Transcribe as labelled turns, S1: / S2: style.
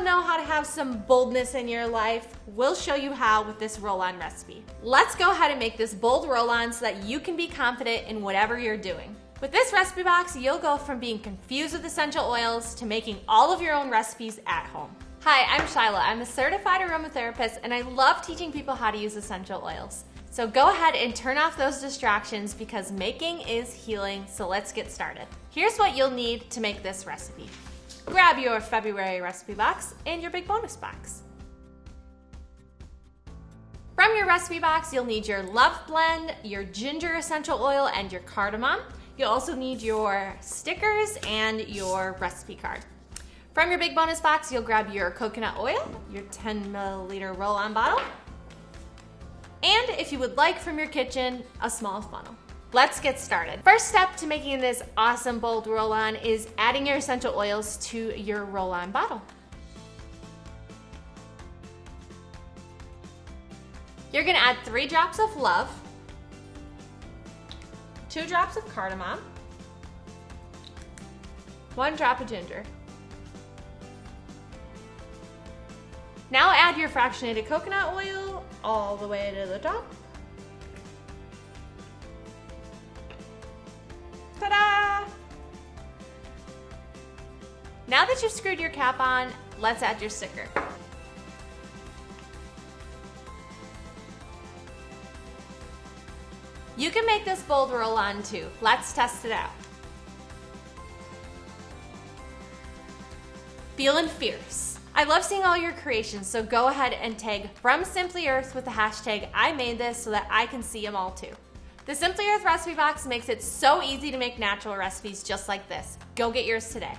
S1: know how to have some boldness in your life? We'll show you how with this roll-on recipe. Let's go ahead and make this bold roll-on so that you can be confident in whatever you're doing. With this recipe box, you'll go from being confused with essential oils to making all of your own recipes at home. Hi, I'm Shyla. I'm a certified aromatherapist and I love teaching people how to use essential oils. So go ahead and turn off those distractions because making is healing, so let's get started. Here's what you'll need to make this recipe. Grab your February recipe box and your big bonus box. From your recipe box, you'll need your Love Blend, your ginger essential oil, and your cardamom. You'll also need your stickers and your recipe card. From your big bonus box, you'll grab your coconut oil, your 10 milliliter roll-on bottle, and if you would like from your kitchen, a small funnel. Let's get started. First step to making this awesome bold roll-on is adding your essential oils to your roll-on bottle. You're gonna add 3 drops of love, 2 drops of cardamom, 1 drop of ginger. Now add your fractionated coconut oil all the way to the top. Ta-da! Now that you've screwed your cap on, let's add your sticker. You can make this bold roll-on too. Let's test it out. Feeling fierce. I love seeing all your creations, so go ahead and tag From Simply Earth with the hashtag I made this so that I can see them all too. The Simply Earth recipe box makes it so easy to make natural recipes just like this. Go get yours today.